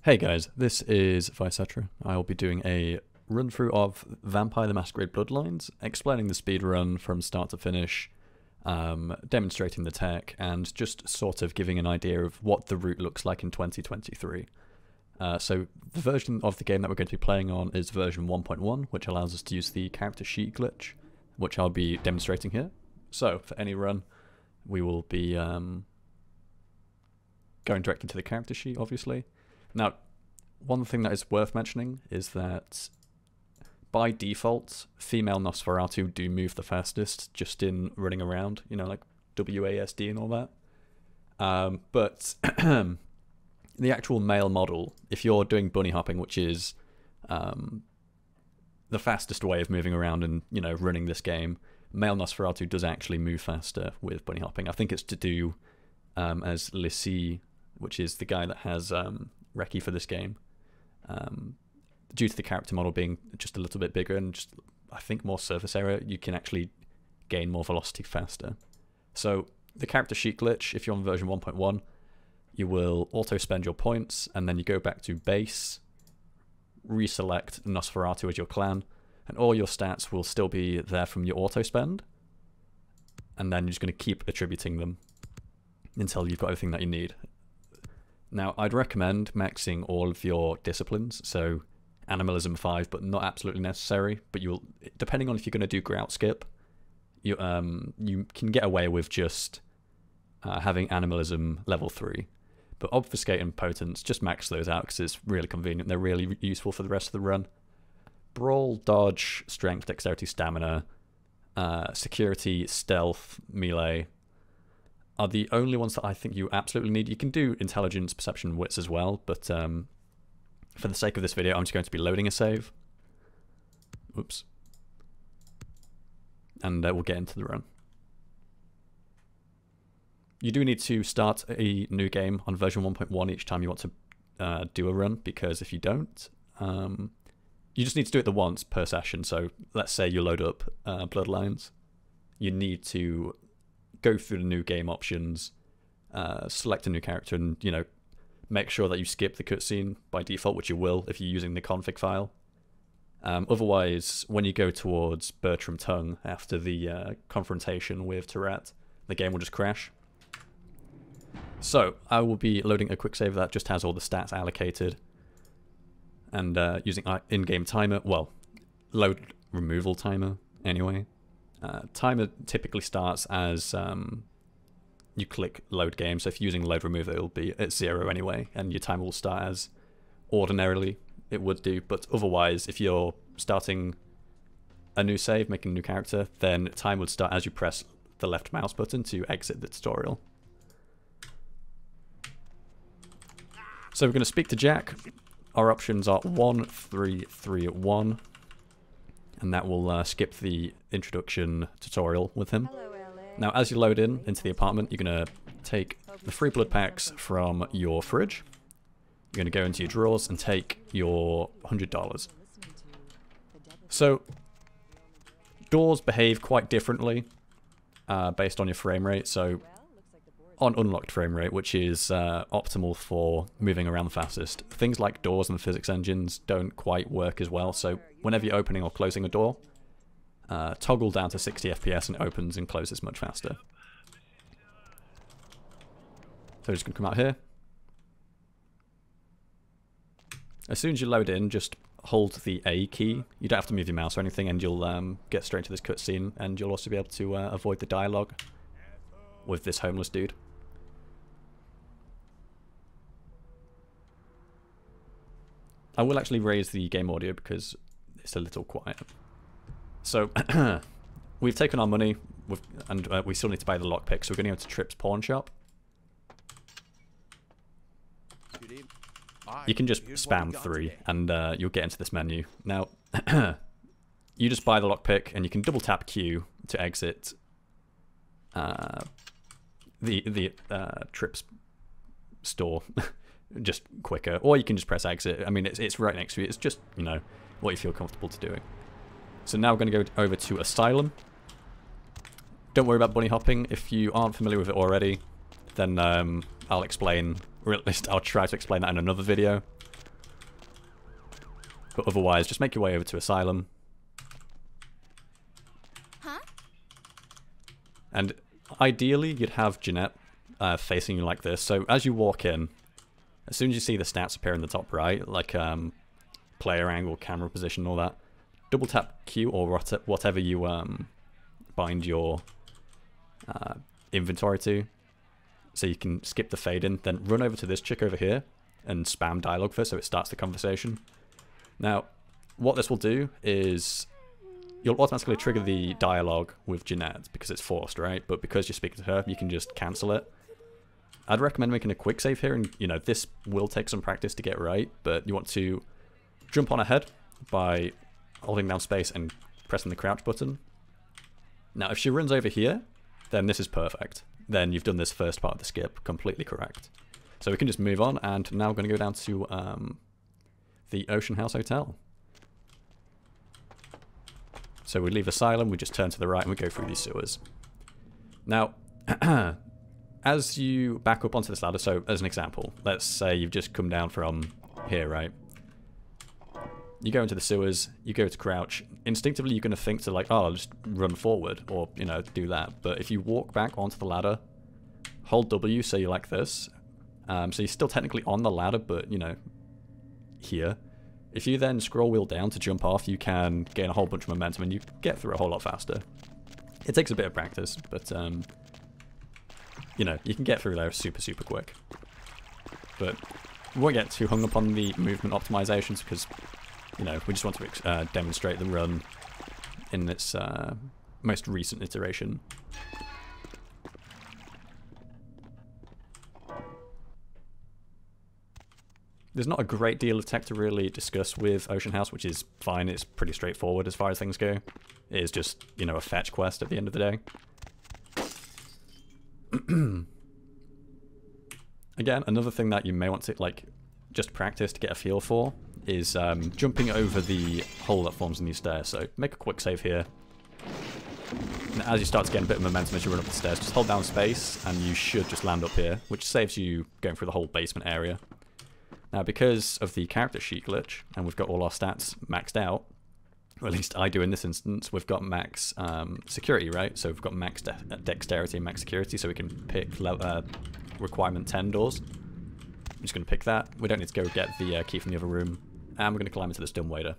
Hey guys, this is Vicetra. I will be doing a run through of Vampire the Masquerade Bloodlines, explaining the speedrun from start to finish, demonstrating the tech, and just sort of giving an idea of what the route looks like in 2023. So the version of the game that we're going to be playing on is version 1.1, which allows us to use the character sheet glitch, which I'll be demonstrating here. So for any run, we will be going directly to the character sheet, obviously. Now, one thing that is worth mentioning is that by default, female Nosferatu do move the fastest just in running around, you know, like WASD and all that. But the actual male model, if you're doing bunny hopping, which is the fastest way of moving around and, you know, running this game, male Nosferatu does actually move faster with bunny hopping. I think it's to do as Lissi, which is the guy that has Reki for this game. Due to the character model being just a little bit bigger and just, I think, more surface area, you can actually gain more velocity faster. So the character sheet glitch, if you're on version 1.1, you will auto-spend your points, and then you go back to base, reselect Nosferatu as your clan, and all your stats will still be there from your auto-spend, and then you're just going to keep attributing them until you've got everything that you need. Now, I'd recommend maxing all of your disciplines, so Animalism 5, but not absolutely necessary. But you'll, depending on if you're going to do grout skip, you can get away with just having Animalism level 3. But Obfuscate and Potence, just max those out because it's really convenient. They're really useful for the rest of the run. Brawl, Dodge, Strength, Dexterity, Stamina, Security, Stealth, Melee are the only ones that I think you absolutely need. You can do Intelligence, Perception, Wits as well, but for the sake of this video, I'm just going to be loading a save. Oops. And we'll get into the run. You do need to start a new game on version 1.1 each time you want to do a run, because if you don't, you just need to do it the once per session. So let's say you load up Bloodlines. You need to go through the new game options, select a new character, and, you know, make sure that you skip the cutscene by default, which you will if you're using the config file. Otherwise, when you go towards Bertram Tongue after the confrontation with Tourette, the game will just crash. So I will be loading a quick save that just has all the stats allocated, and using in-game timer, well, load removal timer anyway. Timer typically starts as you click load game, so if you're using load remover, it'll be at 0 anyway, and your timer will start as ordinarily it would do. But otherwise, if you're starting a new save, making a new character, then time would start as you press the left mouse button to exit the tutorial. So we're going to speak to Jack. Our options are 1, 3, 3, 1. And that will skip the introduction tutorial with him. Now, as you load into the apartment, you're going to take the 3 blood packs from your fridge. You're going to go into your drawers and take your $100. So, doors behave quite differently based on your frame rate. So, on unlocked frame rate, which is optimal for moving around the fastest, things like doors and physics engines don't quite work as well. So whenever you're opening or closing a door, toggle down to 60 FPS and it opens and closes much faster. So just going to come out here. As soon as you load in, just hold the A key. You don't have to move your mouse or anything, and you'll get straight into this cutscene, and you'll also be able to avoid the dialogue with this homeless dude. I will actually raise the game audio because it's a little quiet. So, we've taken our money, and we still need to buy the lockpick, so we're going to go to Tripp's pawn shop. You can just spam 3, and you'll get into this menu. Now, you just buy the lockpick, and you can double tap Q to exit the Tripp's store just quicker, or you can just press exit. I mean, it's right next to you. It's just, you know, what you feel comfortable to doing. So now we're going to go over to Asylum. Don't worry about bunny hopping. If you aren't familiar with it already, then I'll explain, or at least I'll try to explain that in another video. But otherwise, just make your way over to Asylum. Huh? And ideally, you'd have Jeanette facing you like this. So as you walk in, as soon as you see the stats appear in the top right, like player angle, camera position, all that, double tap Q or whatever you bind your inventory to, so you can skip the fade in, then run over to this chick over here and spam dialogue first so it starts the conversation. Now, what this will do is you'll automatically trigger the dialogue with Jeanette because it's forced, right? But because you're speaking to her, you can just cancel it. I'd recommend making a quick save here, and this will take some practice to get right, but you want to jump on ahead by holding down space and pressing the crouch button. Now, if she runs over here, then this is perfect. Then you've done this first part of the skip completely correct. So we can just move on, and now we're going to go down to the Ocean House Hotel. So we leave Asylum, we just turn to the right, and we go through these sewers. Now, as you back up onto this ladder, so as an example, let's say you've just come down from here, right? You go into the sewers, you go to crouch. Instinctively, you're going to think to like, oh, I'll just run forward or, do that. But if you walk back onto the ladder, hold W so you're like this. So you're still technically on the ladder, but, here. If you then scroll wheel down to jump off, you can gain a whole bunch of momentum and you get through a whole lot faster. It takes a bit of practice, but, you can get through there super, super quick. But we won't get too hung up on the movement optimizations because, we just want to demonstrate the run in its most recent iteration. There's not a great deal of tech to really discuss with Ocean House, which is fine. It's pretty straightforward as far as things go. It is just, a fetch quest at the end of the day. Again, another thing that you may want to, just practice to get a feel for is jumping over the hole that forms in these stairs. So make a quick save here. And as you start to gain a bit of momentum as you run up the stairs, just hold down space and you should just land up here, which saves you going through the whole basement area. Now, because of the character sheet glitch, and we've got all our stats maxed out, or at least I do in this instance, we've got max security, right? So we've got max dexterity and max security, so we can pick requirement 10 doors. I'm just going to pick that. We don't need to go get the key from the other room. And we're going to climb into this dumbwaiter.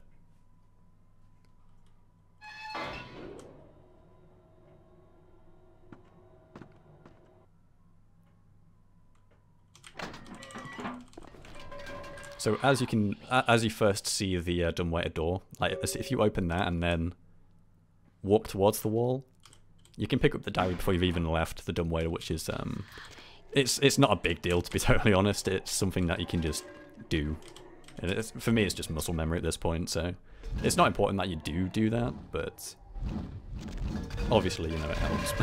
So as you first see the dumbwaiter door, if you open that and then walk towards the wall, you can pick up the diary before you've even left the dumbwaiter, which is it's not a big deal, to be totally honest. It's something that you can just do. And for me, it's just muscle memory at this point, so it's not important that you do that, but obviously, it helps.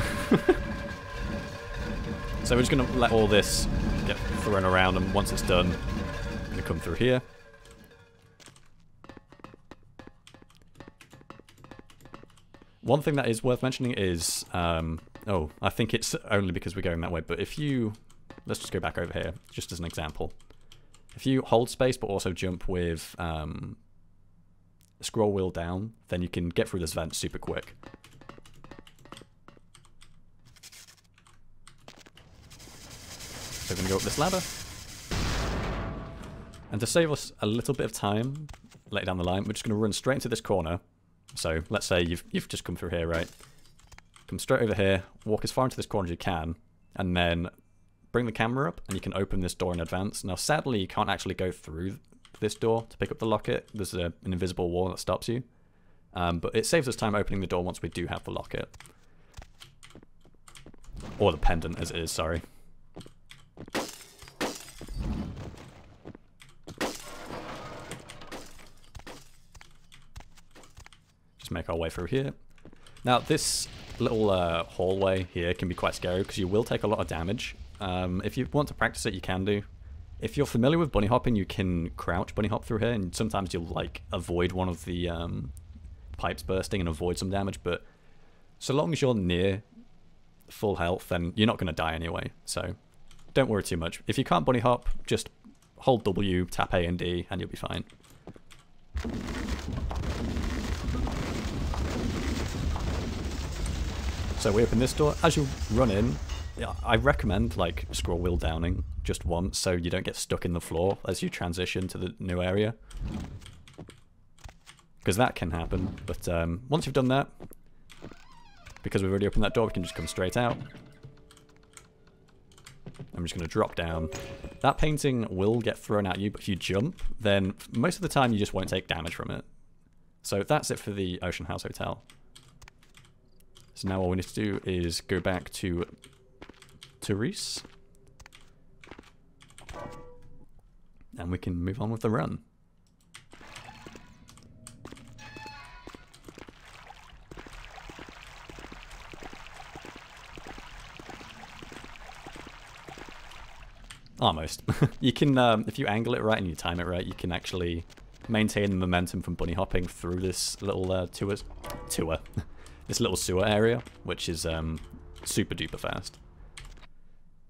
So we're just going to let all this get thrown around, and once it's done, I'm going to come through here. One thing that is worth mentioning is, oh, I think it's only because we're going that way, but if you, let's just go back over here, just as an example. If you hold space but also jump with scroll wheel down, then you can get through this vent super quick. So we're going to go up this ladder. And to save us a little bit of time later down the line, we're just going to run straight into this corner. So let's say you've just come through here, right? Come straight over here, walk as far into this corner as you can, and then bring the camera up and you can open this door in advance. Now sadly you can't actually go through this door to pick up the locket. There's an invisible wall that stops you. But it saves us time opening the door once we do have the locket. Or the pendant as it is, sorry. Just make our way through here. Now this little hallway here can be quite scary because you will take a lot of damage. If you want to practice it, you can do. If you're familiar with bunny hopping, you can crouch bunny hop through here, and sometimes you'll avoid one of the pipes bursting and avoid some damage, but so long as you're near full health, then you're not going to die anyway, so don't worry too much. If you can't bunny hop, just hold W, tap A and D, and you'll be fine. So we open this door. As you run in, I recommend like scroll wheel downing just once so you don't get stuck in the floor as you transition to the new area. Because that can happen. But once you've done that, because we've already opened that door, we can just come straight out. I'm just going to drop down. That painting will get thrown at you, but if you jump, then most of the time you just won't take damage from it. So that's it for the Ocean House Hotel. So now all we need to do is go back to Therese. And we can move on with the run. Almost. You can, if you angle it right and you time it right, you can actually maintain the momentum from bunny hopping through this little this little sewer area, which is super duper fast.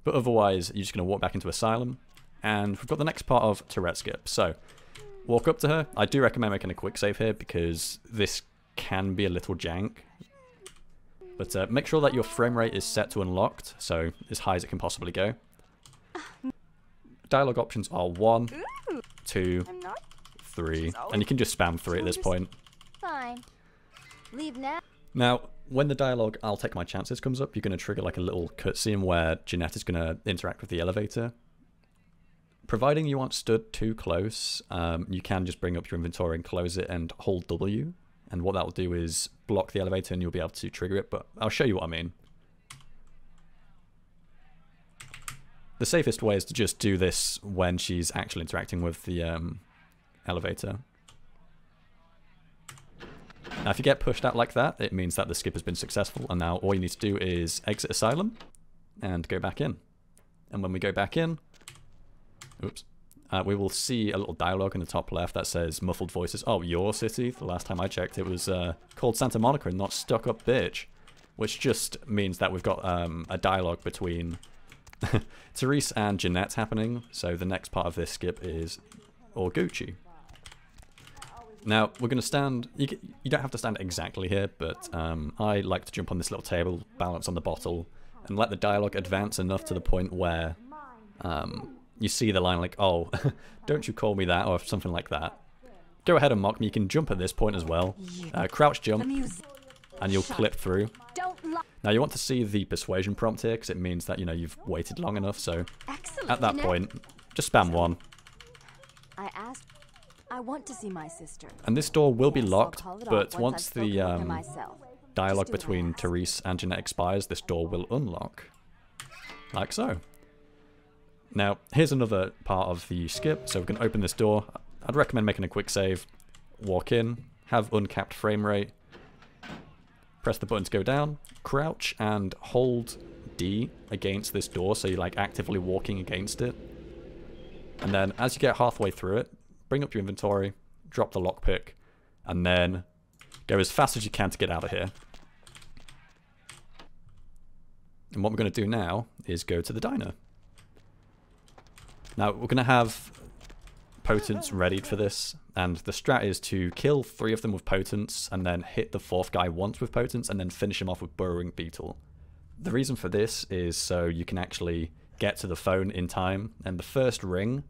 But otherwise, you're just going to walk back into Asylum, and we've got the next part of Tourette Skip. So, walk up to her. I do recommend making a quick save here because this can be a little jank. But make sure that your frame rate is set to unlocked, so as high as it can possibly go. Dialogue options are 1, 2, 3, and you can just spam 3 at this point. Fine. Leave now. Now, when the dialogue "I'll take my chances" comes up, you're going to trigger like a little cutscene where Jeanette is going to interact with the elevator. Providing you aren't stood too close, you can just bring up your inventory and close it and hold W. And what that will do is block the elevator and you'll be able to trigger it, but I'll show you what I mean. The safest way is to just do this when she's actually interacting with the elevator. Now if you get pushed out like that, it means that the skip has been successful, and now all you need to do is exit Asylum and go back in. And when we go back in, oops, we will see a little dialogue in the top left that says muffled voices. Oh, your city? The last time I checked it was called Santa Monica and not Stuck Up Bitch. Which just means that we've got a dialogue between Therese and Jeanette happening. So the next part of this skip is Orguchi. Now, we're going to stand, you don't have to stand exactly here, but I like to jump on this little table, balance on the bottle, and let the dialogue advance enough to the point where you see the line like, oh, don't you call me that, or something like that. Go ahead and mock me. You can jump at this point as well. Crouch jump, and you'll clip through. Now, you want to see the persuasion prompt here, because it means that, you know, you've waited long enough, so at that point, just spam 1. I want to see my sister. And this door will be locked, but once the dialogue between Therese and Jeanette expires, this door will unlock. Like so. Now, here's another part of the skip. So we can open this door. I'd recommend making a quick save. Walk in, have uncapped frame rate. Press the button to go down. Crouch and hold D against this door, so you're like actively walking against it. And then as you get halfway through it, bring up your inventory, drop the lockpick, and then go as fast as you can to get out of here. And what we're going to do now is go to the diner. Now, we're going to have potents readied for this, and the strat is to kill 3 of them with potents, and then hit the 4th guy once with potents, and then finish him off with Burrowing Beetle. The reason for this is so you can actually get to the phone in time, and the first ring,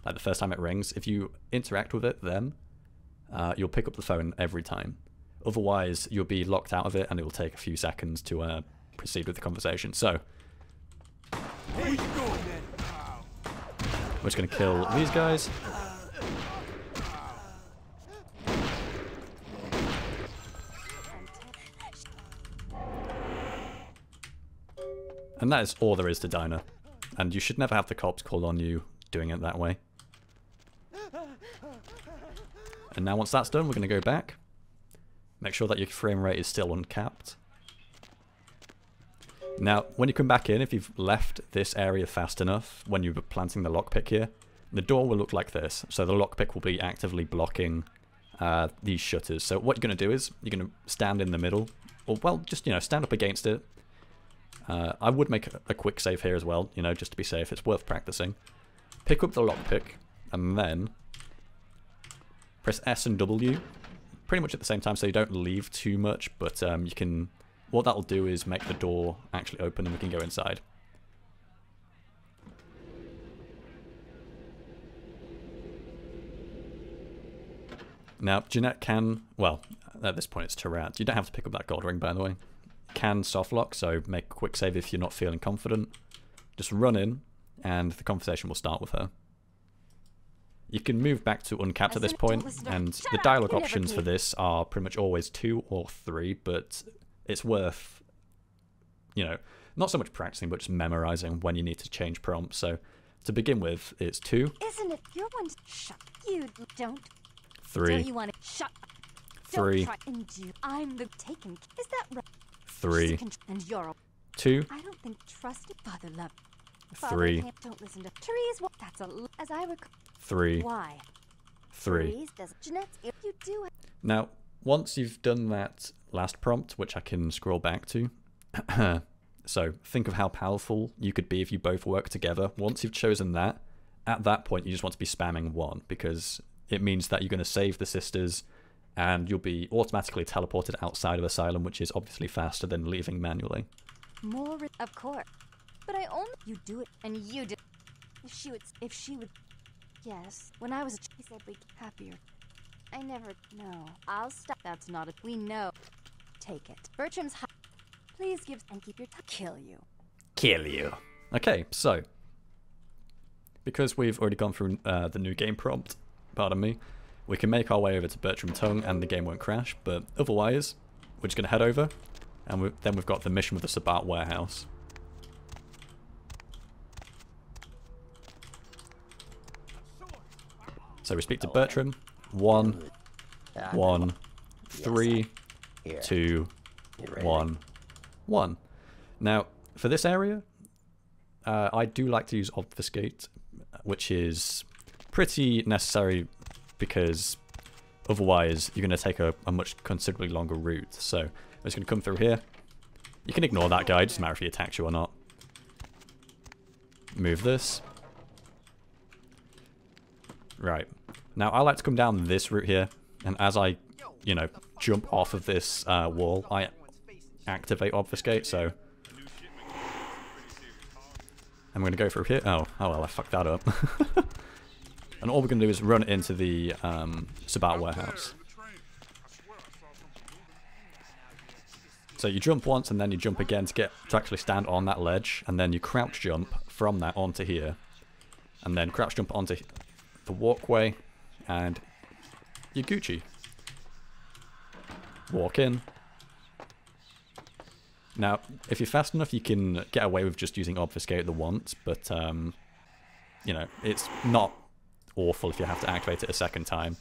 like the first time it rings, if you interact with it then, you'll pick up the phone every time. Otherwise, you'll be locked out of it and it will take a few seconds to proceed with the conversation. So, we're just going to kill these guys. And that is all there is to Diner. And you should never have the cops called on you doing it that way. And now once that's done, we're going to go back. Make sure that your frame rate is still uncapped. Now, when you come back in, if you've left this area fast enough, when you were planting the lockpick here, the door will look like this. So the lockpick will be actively blocking these shutters. So what you're going to do is, you're going to stand in the middle, or well, just, you know, stand up against it. I would make a quick save here as well, you know, just to be safe. It's worth practicing. Pick up the lockpick, and then press S and W pretty much at the same time so you don't leave too much, but you can... What that'll do is make the door actually open and we can go inside. Now, Jeanette can... Well, at this point it's Tyrant. You don't have to pick up that gold ring, by the way. Can soft lock, so make a quick save if you're not feeling confident. Just run in, and the conversation will start with her. You can move back to uncapped at this point, and the dialogue options for this are pretty much always 2 or 3, but it's worth, you know, not so much practicing, but just memorizing when you need to change prompts. So, to begin with, it's 2. Isn't it your one's shut? You don't. 3. Don't you want to shut? 3. Don't try and do. I'm the taken. Is that right? 3. And you're 2. I don't think trusted father love. 3. Don't listen to trees. That's a. As I recall. 3. Why? 3. Trees does Jeanette. If you do. Now, once you've done that last prompt, which I can scroll back to, so think of how powerful you could be if you both work together. Once you've chosen that, at that point you just want to be spamming 1 because it means that you're going to save the sisters and you'll be automatically teleported outside of Asylum, which is obviously faster than leaving manually. More, of course. But I only you do it and you do. If she would. Yes. When I was a she said we'd get happier. I never. No. I'll stop. That's not it. We know. Take it. Bertram's high. Please give and keep your kill you. Kill you. Okay, so because we've already gone through the new game prompt, pardon me, we can make our way over to Bertram Tongue and the game won't crash, but otherwise, we're just going to head over, and then we've got the mission with the Sabbat warehouse. So we speak to Bertram. 1, 1, 3, 2, 1, 1. Now, for this area, I do like to use Obfuscate, which is pretty necessary because otherwise you're going to take a much considerably longer route. So I'm just going to come through here. You can ignore that guy, it doesn't matter if he attacks you or not. Move this. Right. Now I like to come down this route here, and as I, you know, jump off of this wall, I activate Obfuscate, so I'm going to go through here. Oh well, I fucked that up. And all we're going to do is run into the Sabbat warehouse. So you jump once and then you jump again to actually stand on that ledge, and then you crouch jump from that onto here, and then crouch jump onto the walkway, and you're Gucci. Walk in. Now, if you're fast enough, you can get away with just using Obfuscate the once, but you know, it's not awful if you have to activate it a second time.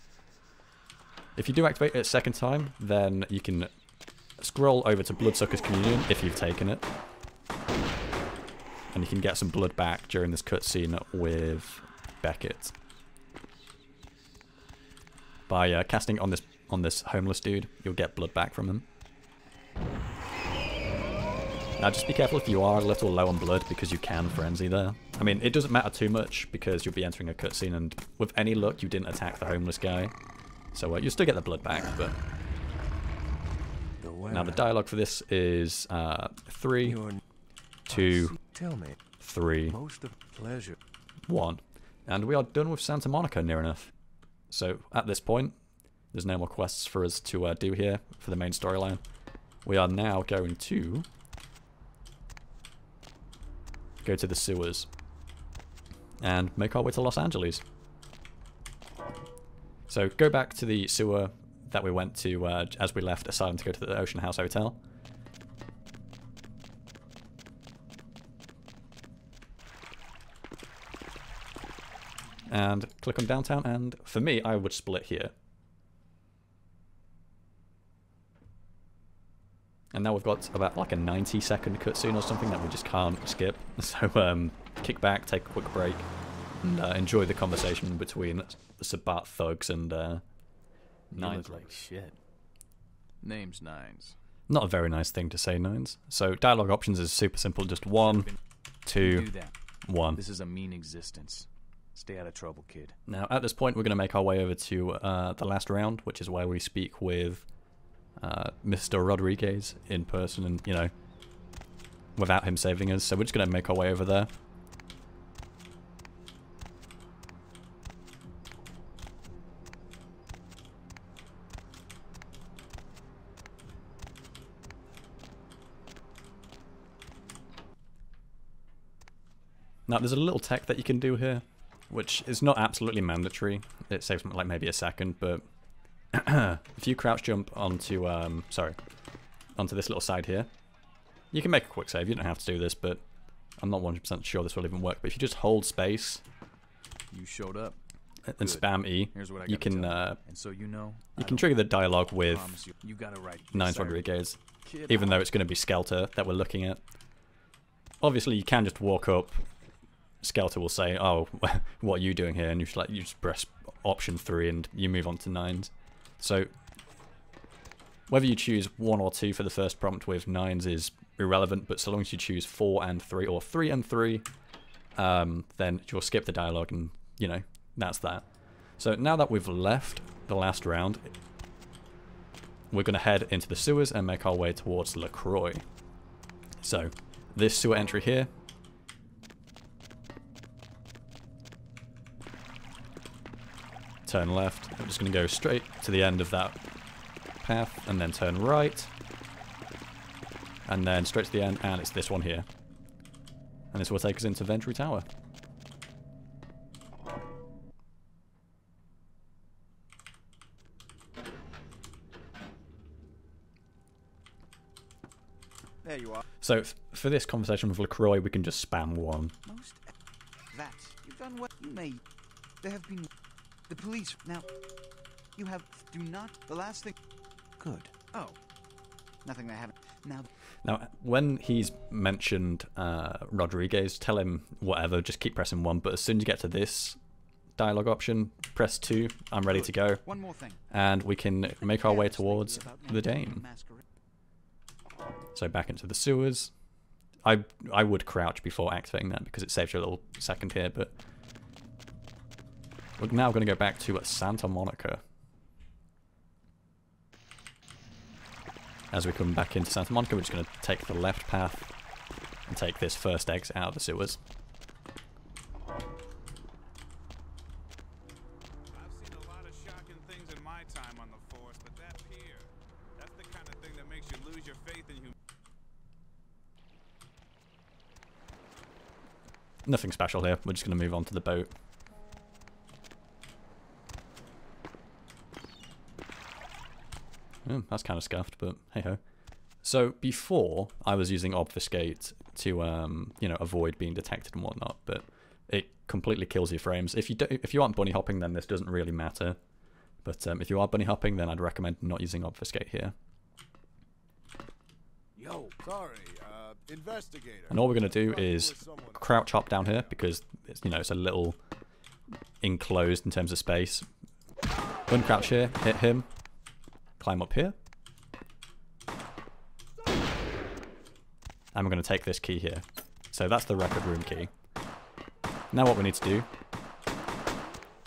If you do activate it a second time, then you can scroll over to Bloodsucker's Communion if you've taken it, and you can get some blood back during this cutscene with Beckett by casting on this homeless dude. You'll get blood back from him. Now just be careful if you are a little low on blood, because you can frenzy there. I mean, it doesn't matter too much because you'll be entering a cutscene, and with any luck you didn't attack the homeless guy, so you'll still get the blood back. But now the dialogue for this is 3, 2, 3, 1, and we are done with Santa Monica near enough. So at this point, there's no more quests for us to do here for the main storyline. We are now going to go to the sewers and make our way to Los Angeles. So go back to the sewer that we went to as we left Asylum to go to the Ocean House Hotel. And click on downtown, and for me, I would split here. And now we've got about like a 90-second cutscene or something that we just can't skip. So kick back, take a quick break, and enjoy the conversation between the Sabbat thugs and Nines. Like shit. Name's Nines. Not a very nice thing to say, Nines. So dialogue options is super simple, just 1, 2, 1. This is a mean existence. Stay out of trouble, kid. Now, at this point, we're going to make our way over to the last round, which is where we speak with Mr. Rodriguez in person and, you know, without him saving us. So we're just going to make our way over there. Now, there's a little tech that you can do here, which is not absolutely mandatory. It saves like maybe a second, but if you crouch jump onto onto this little side here, you can make a quick save. You don't have to do this, but I'm not 100% sure this will even work. But if you just hold space, You showed up. and spam E, Here's what I you gotta can tell and so you know, you can trigger the dialogue with promise you got it right. Nines Sorry. Rodriguez, Kid, even though it's going to be Skelter that we're looking at. Obviously, you can just walk up. Skelter will say, "Oh, what are you doing here?" And you just press option 3 and you move on to Nines. So whether you choose 1 or 2 for the first prompt with Nines is irrelevant, but so long as you choose 4 and 3 or 3 and 3, then you'll skip the dialogue and, you know, that's that. So now that we've left the last round, we're going to head into the sewers and make our way towards LaCroix. So this sewer entry here, turn left. I'm just going to go straight to the end of that path and then turn right. And then straight to the end, and it's this one here. And this will take us into Ventry Tower. There you are. So for this conversation with LaCroix, we can just spam 1. Most that you've done what you may. There have been the police. Now you have do not the last thing. Good. Oh, nothing I haven't. Now, when he's mentioned Rodriguez, tell him whatever, just keep pressing 1. But as soon as you get to this dialogue option, press 2. I'm ready to go. One more thing. And we can make our way towards the Dame. So back into the sewers. I would crouch before activating that because it saves you a little second here, but we're now going to go back to Santa Monica. As we come back into Santa Monica, we're just going to take the left path and take this first exit out of the sewers. I've seen a lot of shocking things in my time on the force, but that pier, that's the kind of thing that makes you lose your faith in humanity. Nothing special here. We're just going to move on to the boat. That's kind of scuffed, but hey ho. So before I was using obfuscate to you know, avoid being detected and whatnot, but it completely kills your frames. If you aren't bunny hopping, then this doesn't really matter. But if you are bunny hopping, then I'd recommend not using obfuscate here. Yo, sorry, investigator. And all we're going to do is crouch hop down here because it's, you know, it's a little enclosed in terms of space. Uncrouch here, hit him, climb up here. And we're going to take this key here. So that's the record room key. Now what we need to do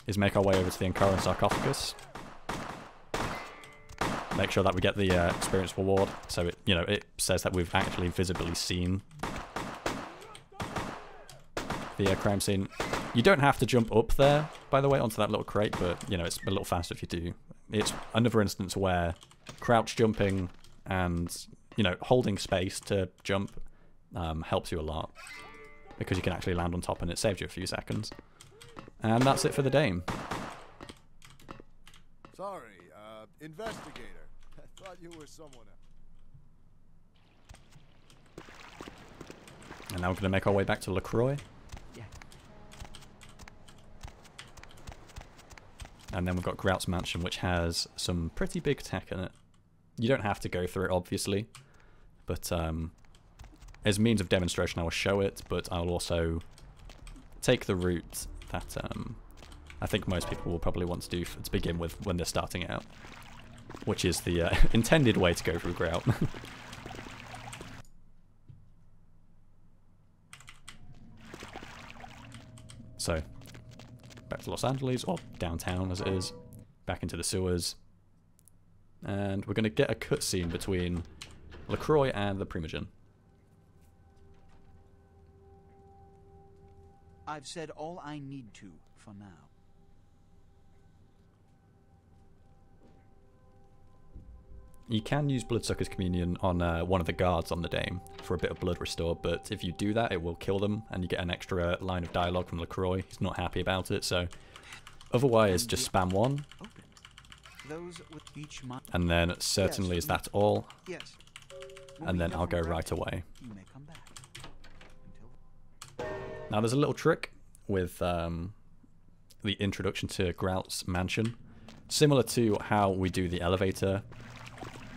is make our way over to the Ankaran sarcophagus. Make sure that we get the experience reward, so it, you know, it says that we've actually visibly seen the crime scene. You don't have to jump up there, by the way, onto that little crate, but you know, it's a little faster if you do. It's another instance where crouch jumping and, you know, holding space to jump helps you a lot because you can actually land on top and it saves you a few seconds. And that's it for the Dame. Sorry, investigator. I thought you were someone else. And now we're going to make our way back to LaCroix. Yeah. And then we've got Grout's Mansion, which has some pretty big tech in it. You don't have to go through it, obviously. But as a means of demonstration, I will show it, but I'll also take the route that I think most people will probably want to do to begin with when they're starting out. Which is the intended way to go through Grout. So, back to Los Angeles, or downtown as it is, back into the sewers. And we're going to get a cutscene between LaCroix and the Primogen. I've said all I need to for now. You can use Bloodsucker's Communion on one of the guards on the dame for a bit of blood restore, but if you do that, it will kill them, and you get an extra line of dialogue from LaCroix. He's not happy about it, so otherwise just spam 1. Those with each and then certainly is that all, yes. and then I'll go right away. You may come back. Now there's a little trick with the introduction to Grout's mansion, similar to how we do the elevator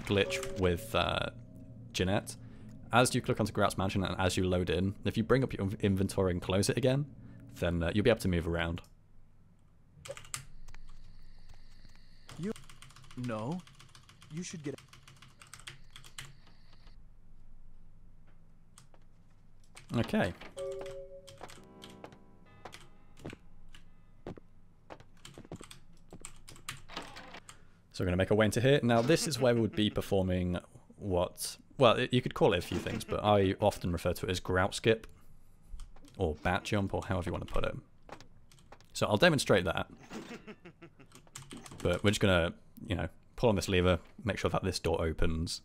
glitch with Jeanette. As you click onto Grout's mansion and as you load in, if you bring up your inventory and close it again, then you'll be able to move around. No. You should get... Okay. So we're going to make our way into here. Now this is where we would be performing what... Well, you could call it a few things, but I often refer to it as Grout Skip, or Bat Jump, or however you want to put it. So I'll demonstrate that. But we're just going to, you know, pull on this lever, make sure that this door opens.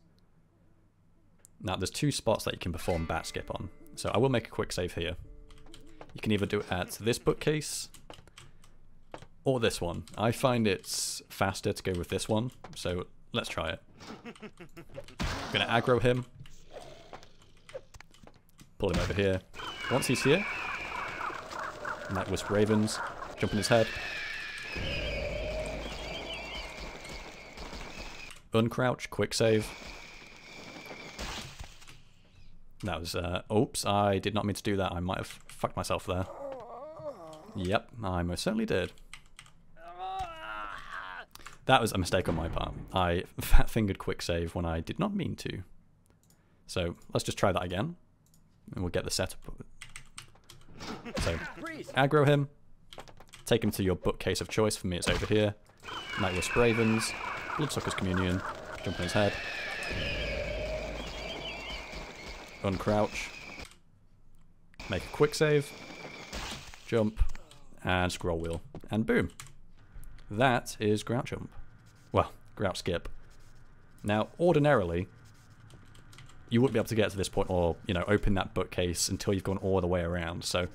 Now there's 2 spots that you can perform Bat Skip on. So I will make a quick save here. You can either do it at this bookcase, or this one. I find it's faster to go with this one, so let's try it. I'm going to aggro him. Pull him over here. Once he's here, Night Wisp Ravens, jump in his head. Uncrouch, quick save. That was, oops, I did not mean to do that. I might have fucked myself there. Yep, I most certainly did. That was a mistake on my part. I fat-fingered quick save when I did not mean to. So let's just try that again, and we'll get the setup. So aggro him, take him to your bookcase of choice. For me, it's over here. Night Wisp Ravens, Bloodsucker's Communion, jump in his head, uncrouch, make a quick save, jump, and scroll wheel, and boom. That is Grout Jump. Well, Grout Skip. Now, ordinarily, you wouldn't be able to get to this point or, you know, open that bookcase until you've gone all the way around. So,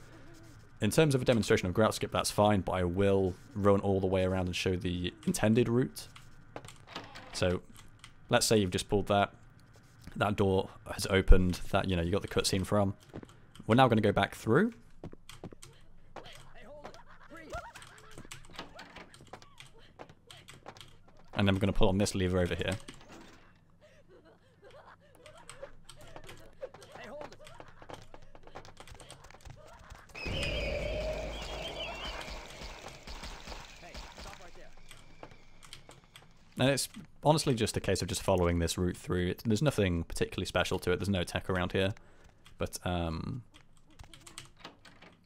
in terms of a demonstration of Grout Skip, that's fine, but I will run all the way around and show the intended route. So, let's say you've just pulled that. That door has opened, that, you know, you got the cutscene from. We're now going to go back through. And then we're going to pull on this lever over here. And it's honestly just a case of just following this route through. There's nothing particularly special to it. There's no tech around here. But,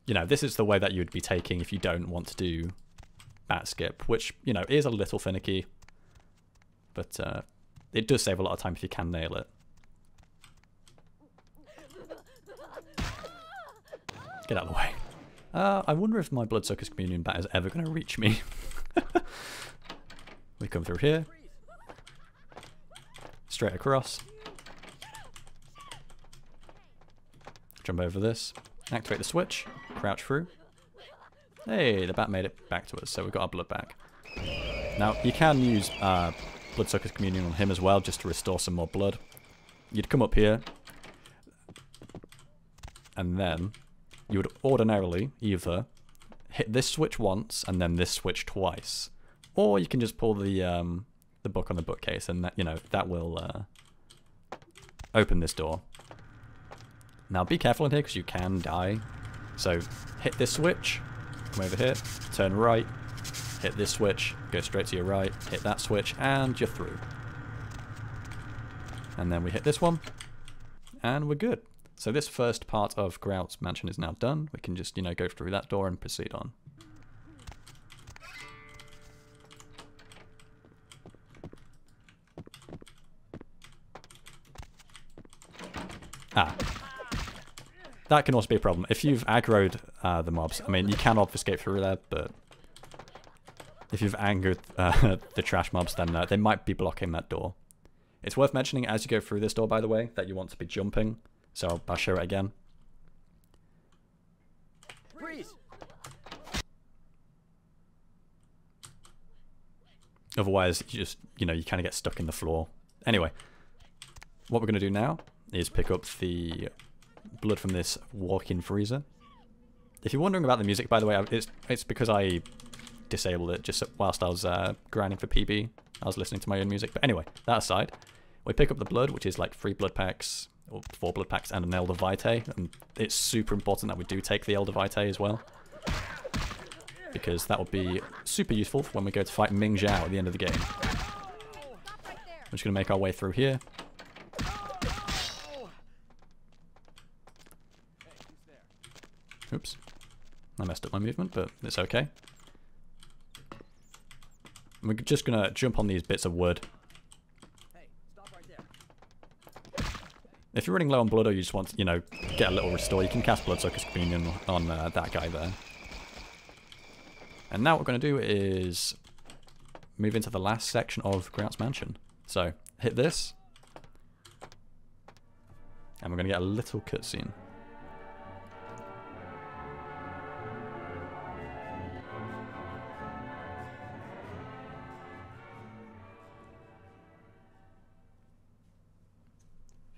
you know, this is the way that you'd be taking if you don't want to do Bat Skip, which, you know, is a little finicky. But it does save a lot of time if you can nail it. Get out of the way. I wonder if my Bloodsucker's Communion bat is ever going to reach me. We come through here. Straight across. Jump over this. Activate the switch. Crouch through. Hey, the bat made it back to us, so we've got our blood back. Now, you can use Bloodsucker's Communion on him as well, just to restore some more blood. You'd come up here, and then you would ordinarily either hit this switch once and then this switch twice, or you can just pull the book on the bookcase, and that, you know, that will open this door. Now, be careful in here because you can die. So hit this switch, come over here, turn right. Hit this switch, go straight to your right, hit that switch, and you're through. And then we hit this one, and we're good. So this first part of Grout's mansion is now done. We can just, you know, go through that door and proceed on. Ah. That can also be a problem. If you've aggroed the mobs, I mean, you can obfuscate through there, but if you've angered the trash mobs, then they might be blocking that door. It's worth mentioning as you go through this door, by the way, that you want to be jumping. So I'll show it again. Freeze! Otherwise, you just, you kind of get stuck in the floor. Anyway, what we're going to do now is pick up the blood from this walk-in freezer. If you're wondering about the music, by the way, it's because I disabled it just whilst I was grinding for PB. I was listening to my own music. But anyway, that aside, we pick up the blood, which is like 3 blood packs, or 4 blood packs, and an Elder Vitae. And it's super important that we do take the Elder Vitae as well, because that will be super useful when we go to fight Ming Zhao at the end of the game. We're just going to make our way through here. Oops. I messed up my movement, but it's okay. We're just going to jump on these bits of wood. If you're running low on blood or you just want to, get a little restore, you can cast Bloodsucker's Communion on that guy there. And now what we're going to do is move into the last section of Grout's Mansion. So, hit this. And we're going to get a little cutscene.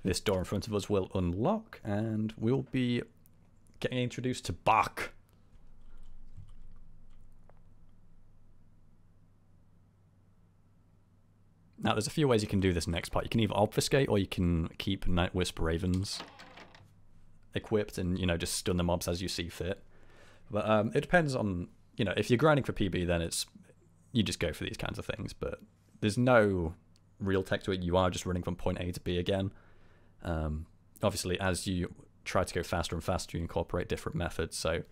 This door in front of us will unlock, and we'll be getting introduced to Bach. Now, there's a few ways you can do this next part. You can either obfuscate, or you can keep Night Wisp Ravens equipped and, just stun the mobs as you see fit. But it depends on, if you're grinding for PB, then you just go for these kinds of things. But there's no real tech to it. You are just running from point A to B again. Obviously, as you try to go faster and faster, you incorporate different methods, so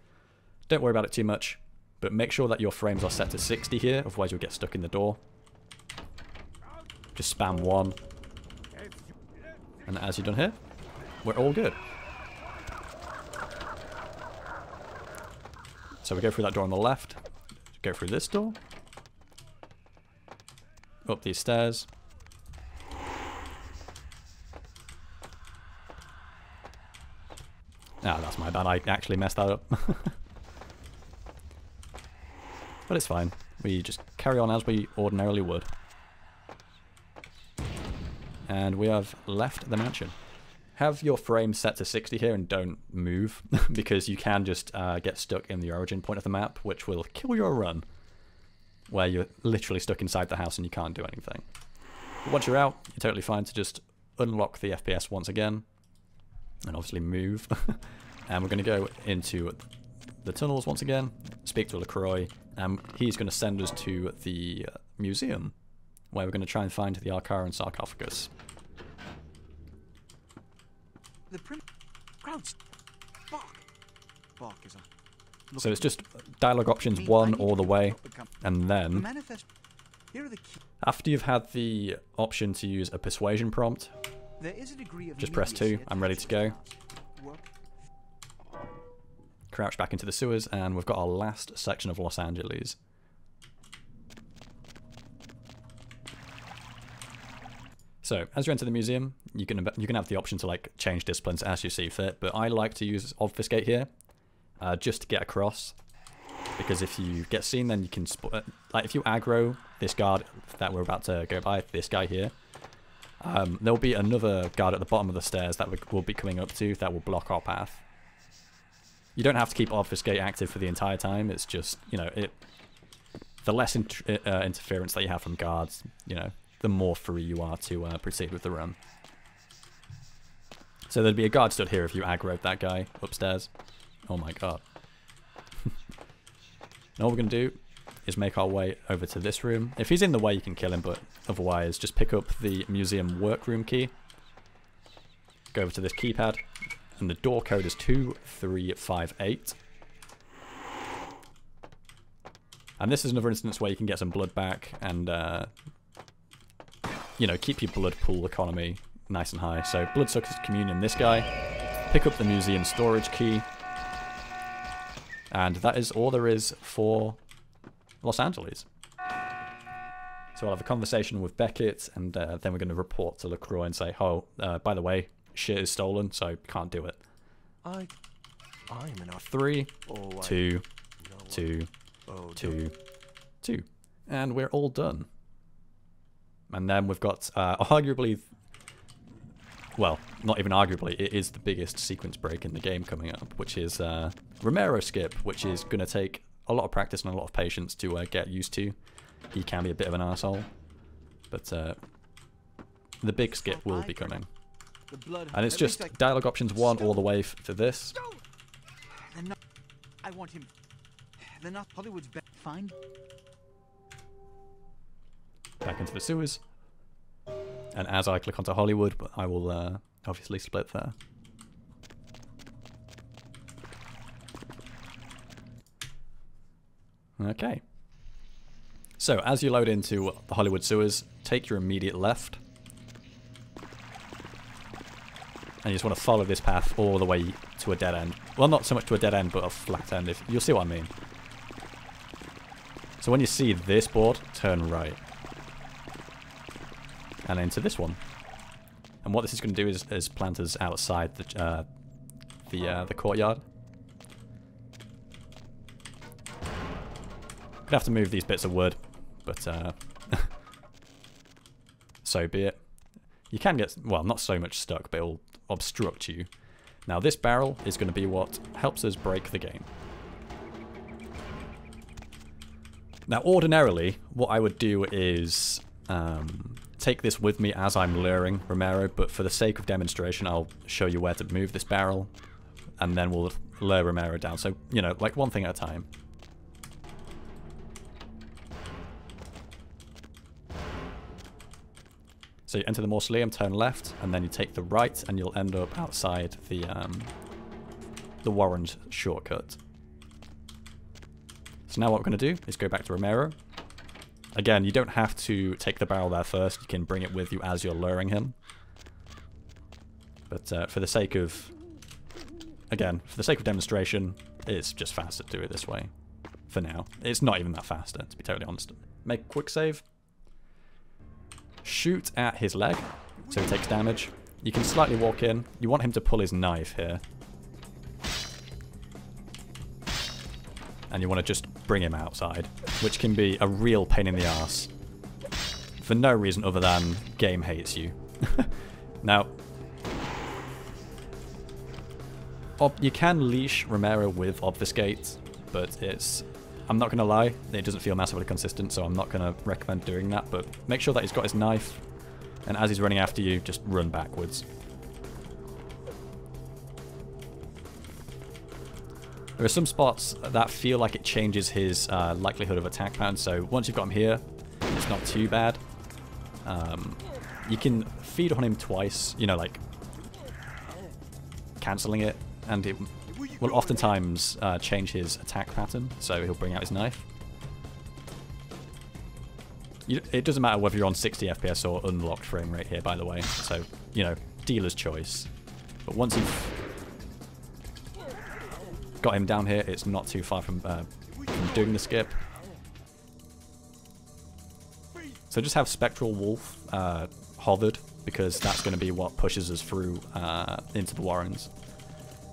don't worry about it too much, but make sure that your frames are set to 60 here, otherwise you'll get stuck in the door. Just spam 1, and as you're done here, we're all good. So we go through that door on the left, go through this door, up these stairs. Ah, that's my bad. I actually messed that up. But it's fine. We just carry on as we ordinarily would. And we have left the mansion. Have your frame set to 60 here and don't move, because you can just get stuck in the origin point of the map, which will kill your run, where you're literally stuck inside the house and you can't do anything. But once you're out, you're totally fine to just unlock the FPS once again, and obviously move. And we're going to go into the tunnels once again, speak to LaCroix, and he's going to send us to the museum, where we're going to try and find the Arcaran sarcophagus. The Grout's Bach is a... So it's just dialogue options 1 all the way, and then Here are the key. After you've had the option to use a persuasion prompt, There is a degree of just press 2, I'm ready to go. Crouch back into the sewers, and we've got our last section of Los Angeles. So, as you enter the museum, you can have the option to like change disciplines as you see fit, but I like to use Obfuscate here, just to get across. Because if you get seen, then you can like if you aggro this guard that we're about to go by, this guy here, there'll be another guard at the bottom of the stairs that we'll be coming up to that will block our path. You don't have to keep Obfuscate active for the entire time. It's just, the less interference that you have from guards, the more free you are to proceed with the run. So there'd be a guard stood here if you aggroed that guy upstairs. Oh my god. And all we're going to do is make our way over to this room. If he's in the way, you can kill him, but otherwise just pick up the museum workroom key. Go over to this keypad, and the door code is 2358. And this is another instance where you can get some blood back and, keep your blood pool economy nice and high. So Bloodsucker's Communion, this guy. Pick up the museum storage key. And that is all there is for Los Angeles. So I'll have a conversation with Beckett, and then we're going to report to LaCroix and say, oh, by the way, shit is stolen, so can't do it. I am an 3, Oh, 2, 2, Oh, 2, 2. And we're all done. And then we've got arguably, well, not even arguably, it is the biggest sequence break in the game coming up, which is Romero skip, which is going to take a lot of practice and a lot of patience to get used to. He can be a bit of an arsehole, but the big skip will be coming. And it's just dialogue options 1 all the way to this. I want him. They're not Hollywood's best. Fine. Back into the sewers. And as I click onto Hollywood, I will obviously split there. Okay. So, as you load into the Hollywood sewers, take your immediate left. And you just want to follow this path all the way to a dead end. Well, not so much to a dead end, but a flat end. You'll see what I mean. So when you see this board, turn right. And into this one. And what this is going to do is plant us outside the courtyard. Gonna have to move these bits of wood, but so be it. You can get, well, not so much stuck, but it'll obstruct you. Now this barrel is going to be what helps us break the game. Now ordinarily, what I would do is take this with me as I'm luring Romero, but for the sake of demonstration, I'll show you where to move this barrel, and then we'll lure Romero down. So, you know, like one thing at a time. So you enter the mausoleum, turn left, and then you take the right, and you'll end up outside the Warren's shortcut. So now what we're going to do is go back to Romero. Again, you don't have to take the barrel there first. You can bring it with you as you're luring him. But for the sake of, again, for the sake of demonstration, it's just faster to do it this way. For now. It's not even that faster, to be totally honest. Make a quick save. Shoot at his leg, so he takes damage. You can slightly walk in. You want him to pull his knife here. And you want to just bring him outside, which can be a real pain in the arse. For no reason other than game hates you. Now, you can leash Romero with Obfuscate, but it's, I'm not going to lie, it doesn't feel massively consistent, so I'm not going to recommend doing that, but make sure that he's got his knife, and as he's running after you, just run backwards. There are some spots that feel like it changes his likelihood of attack pattern, so once you've got him here, it's not too bad. You can feed on him twice, you know, like cancelling it, and it will oftentimes change his attack pattern, so he'll bring out his knife. It doesn't matter whether you're on 60 FPS or unlocked frame rate here, by the way, so, you know, dealer's choice. But once you've got him down here, it's not too far from doing the skip. So just have Spectral Wolf hovered, because that's going to be what pushes us through into the Warrens.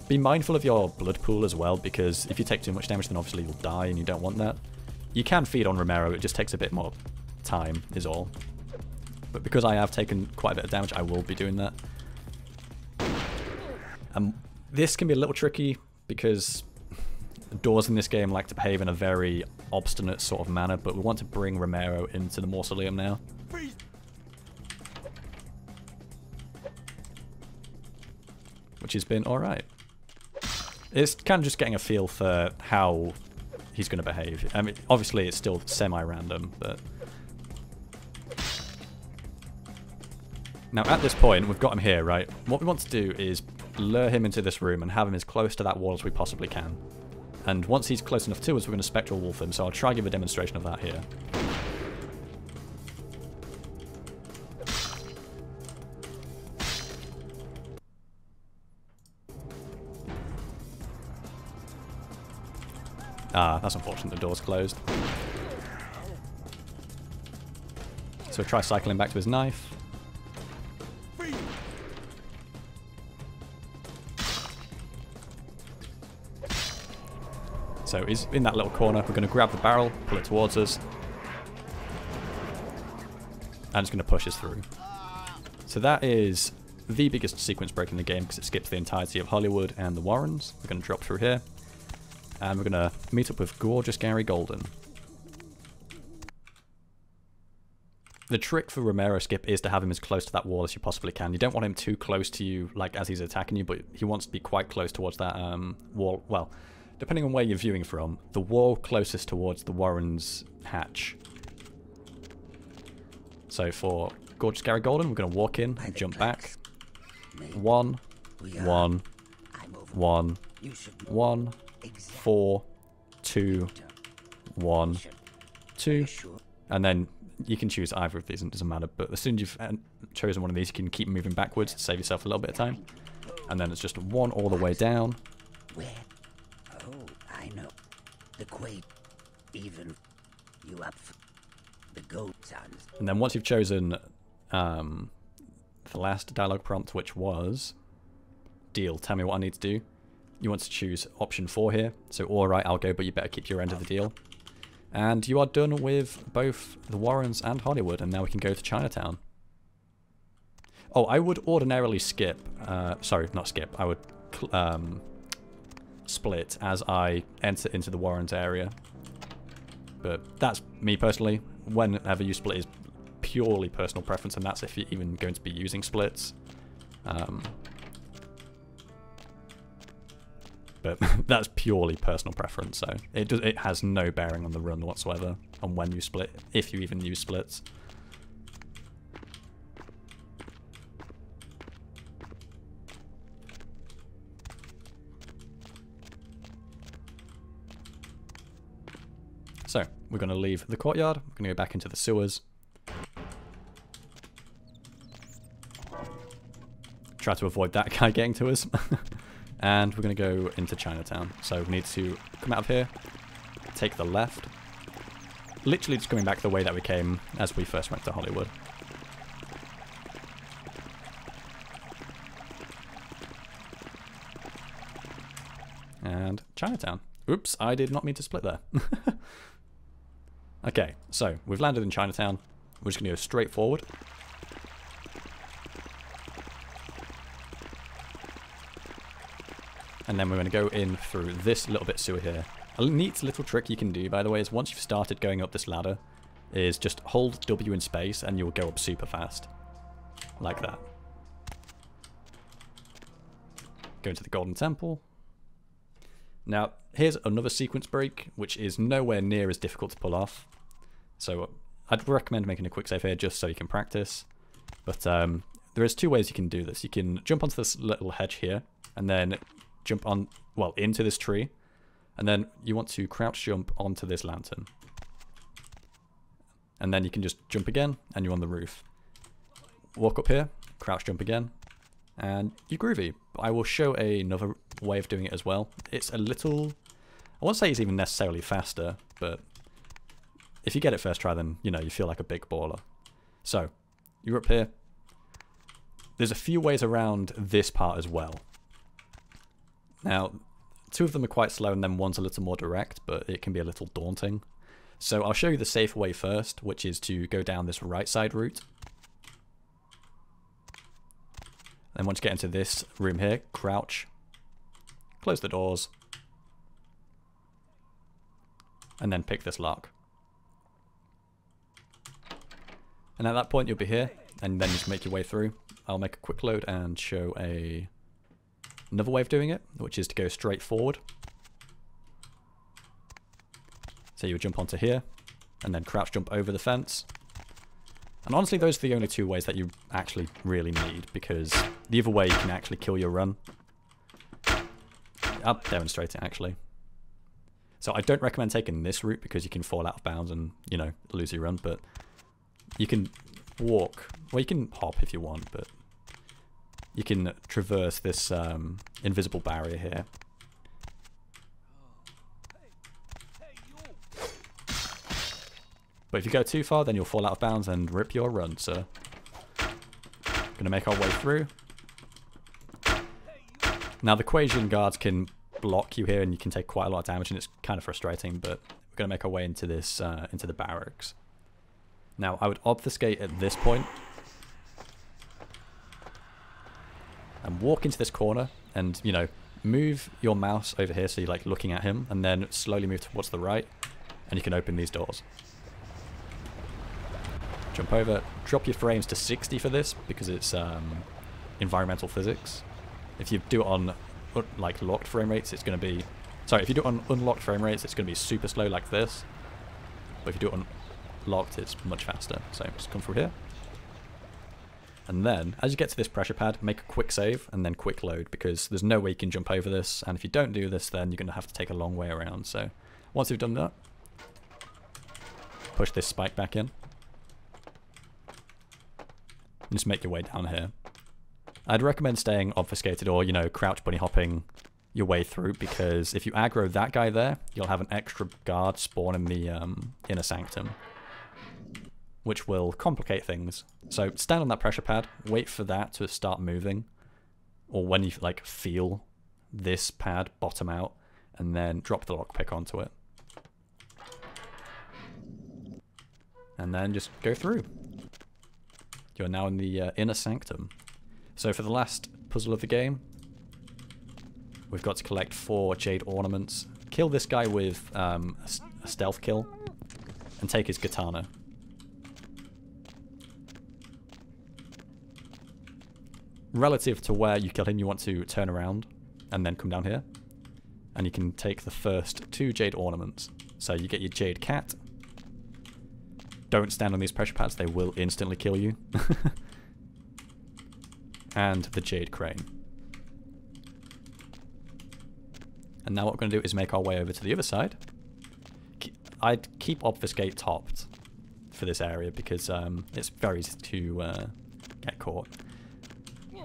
Be mindful of your blood pool as well, because if you take too much damage, then obviously you'll die, and you don't want that. You can feed on Romero, it just takes a bit more time, is all. But because I have taken quite a bit of damage, I will be doing that. This can be a little tricky, because doors in this game like to behave in a very obstinate sort of manner, but we want to bring Romero into the mausoleum now. Which has been alright. It's kind of just getting a feel for how he's going to behave. I mean, obviously it's still semi-random, but... Now at this point, we've got him here, right? What we want to do is lure him into this room and have him as close to that wall as we possibly can. And once he's close enough to us, we're going to Spectral Wolf him, so I'll try to give a demonstration of that here. Ah, that's unfortunate, the door's closed. So try cycling back to his knife. So he's in that little corner. We're going to grab the barrel, pull it towards us. And it's going to push us through. So that is the biggest sequence break in the game because it skips the entirety of Hollywood and the Warrens. We're going to drop through here. And we're going to meet up with gorgeous Gary Golden. The trick for Romero Skip is to have him as close to that wall as you possibly can. You don't want him too close to you, like as he's attacking you, but he wants to be quite close towards that wall. Well, depending on where you're viewing from, the wall closest towards the Warren's hatch. So for gorgeous Gary Golden, we're going to walk in and jump back. 1, 1, 1, 1, 4, 2, 1, 2, and then you can choose either of these, it doesn't matter, but as soon as you've chosen one of these, you can keep moving backwards to save yourself a little bit of time. And then it's just 1 all the way down. Where? Oh, I know. The Quake. Even you up for the gold sounds. And then once you've chosen the last dialogue prompt, which was deal, tell me what I need to do, you want to choose option 4 here. So alright, I'll go, but you better keep your end of the deal. And you are done with both the Warrens and Hollywood, and now we can go to Chinatown. Oh, I would ordinarily skip, sorry, not skip, I would split as I enter into the Warrens area. But that's me personally. Whenever you split is purely personal preference, and that's if you're even going to be using splits. But that's purely personal preference, so it has no bearing on the run whatsoever, on when you split, if you even use splits. So, we're going to leave the courtyard, we're going to go back into the sewers. Try to avoid that guy getting to us. And we're going to go into Chinatown. So we need to come out of here, take the left. Literally just coming back the way that we came as we first went to Hollywood. And Chinatown. Oops, I did not mean to split there. Okay, so we've landed in Chinatown. We're just going to go straight forward. And then we're going to go in through this little bit sewer here. A neat little trick you can do, by the way, is once you've started going up this ladder, is just hold W in space and you'll go up super fast. Like that. Go into the Golden Temple. Now, here's another sequence break, which is nowhere near as difficult to pull off. So I'd recommend making a quick save here just so you can practice. But there is 2 ways you can do this. You can jump onto this little hedge here, and then jump on, well, into this tree, and then you want to crouch jump onto this lantern. And then you can just jump again, and you're on the roof. Walk up here, crouch jump again, and you're groovy. I will show another way of doing it as well. It's a little, I won't say it's even necessarily faster, but if you get it first try, then, you know, you feel like a big baller. So, you're up here. There's a few ways around this part as well. Now, 2 of them are quite slow and then one's a little more direct, but it can be a little daunting. So I'll show you the safe way first, which is to go down this right side route. Then once you get into this room here, crouch, close the doors, and then pick this lock. And at that point you'll be here, and then just make your way through. I'll make a quick load and show another way of doing it, which is to go straight forward. So you would jump onto here, and then crouch jump over the fence. And honestly, those are the only 2 ways that you actually really need, because the other way you can actually kill your run. I'll demonstrate it, actually. So I don't recommend taking this route, because you can fall out of bounds and, you know, lose your run, but you can walk, well, you can hop if you want, but you can traverse this invisible barrier here. But if you go too far, then you'll fall out of bounds and rip your run, sir. Gonna make our way through. Now the Quasian guards can block you here and you can take quite a lot of damage and it's kind of frustrating, but we're gonna make our way into this, into the barracks. Now I would obfuscate at this point and walk into this corner and, you know, move your mouse over here so you're like looking at him and then slowly move towards the right and you can open these doors. Jump over, drop your frames to 60 for this because it's environmental physics. If you do it on like locked frame rates, it's going to be... Sorry, if you do it on unlocked frame rates, it's going to be super slow like this. But if you do it on locked, it's much faster. So just come through here. And then, as you get to this pressure pad, make a quick save and then quick load because there's no way you can jump over this. And if you don't do this, then you're going to have to take a long way around. So once you've done that, push this spike back in. And just make your way down here. I'd recommend staying obfuscated or, you know, crouch bunny hopping your way through because if you aggro that guy there, you'll have an extra guard spawn in the inner sanctum, which will complicate things. So stand on that pressure pad, wait for that to start moving, or when you like feel this pad bottom out, and then drop the lockpick onto it. And then just go through. You're now in the inner sanctum. So for the last puzzle of the game, we've got to collect 4 jade ornaments, kill this guy with a stealth kill, and take his katana. Relative to where you kill him, you want to turn around and then come down here. And you can take the first 2 jade ornaments. So you get your jade cat. Don't stand on these pressure pads, they will instantly kill you. And the jade crane. And now what we're going to do is make our way over to the other side. I'd keep obfuscate topped for this area because it's very easy to get caught.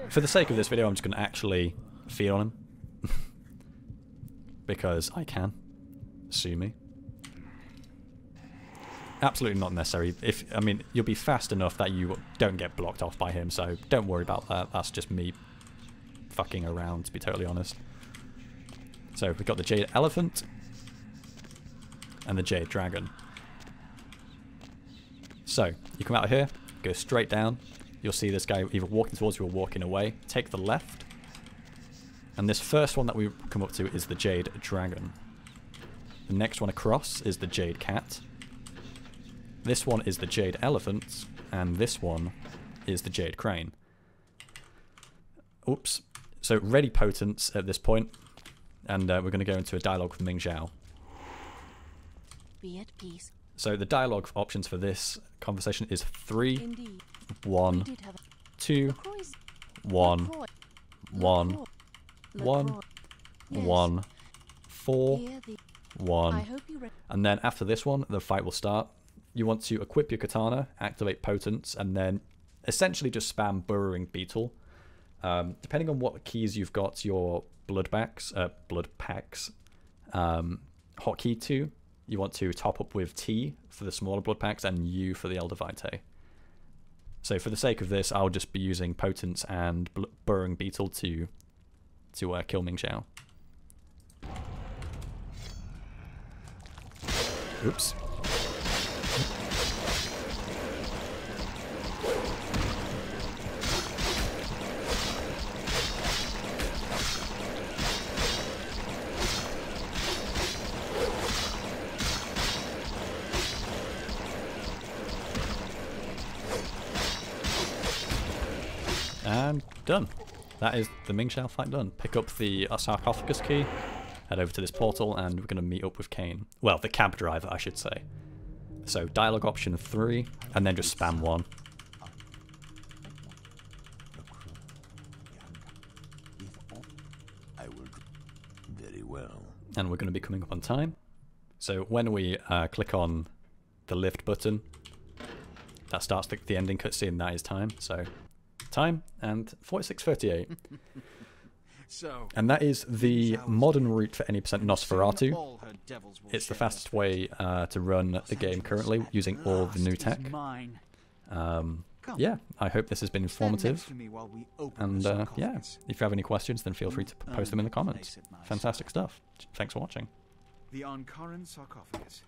For the sake of this video, I'm just going to actually feed on him. Because I can. Sue me. Absolutely not necessary. I mean, you'll be fast enough that you don't get blocked off by him, so don't worry about that. That's just me fucking around, to be totally honest. So we've got the jade elephant and the jade dragon. So you come out of here, go straight down. You'll see this guy either walking towards you or walking away. Take the left. And this first one that we come up to is the jade dragon. The next one across is the jade cat. This one is the jade elephant, and this one is the jade crane. Oops. So ready potents at this point, and we're going to go into a dialogue with Ming Xiao. Be at peace. So the dialogue options for this conversation is 3, Indeed. 1, 2, 1, 1, 1, 1, 4, 1, and then after this one, the fight will start. You want to equip your katana, activate potents, and then essentially just spam burrowing beetle. Depending on what keys you've got your blood packs hotkey to, you want to top up with T for the smaller blood packs and U for the Elder Vitae. So for the sake of this, I'll just be using potents and burrowing beetle to kill Ming Xiao. Oops. And done. That is the Ming Xiao fight done. Pick up the sarcophagus key, head over to this portal, and we're going to meet up with Cain. Well, the cab driver, I should say. So dialogue option 3, and then just spam 1. I will. Very well. And we're going to be coming up on time. So when we click on the lift button, that starts the ending cutscene. That is time. So time and 46:38. So, And that is the modern route for any percent Nosferatu. All her devils will It's the share fastest way to run the game currently, using all the new tech. mine. Yeah, I hope this has been Stand next informative. to me while we open And the yeah, sarcophagus. if you have any questions, then feel free to post them in the comments. Place it nice. Fantastic stuff. Thanks for watching. The Ankaran sarcophagus.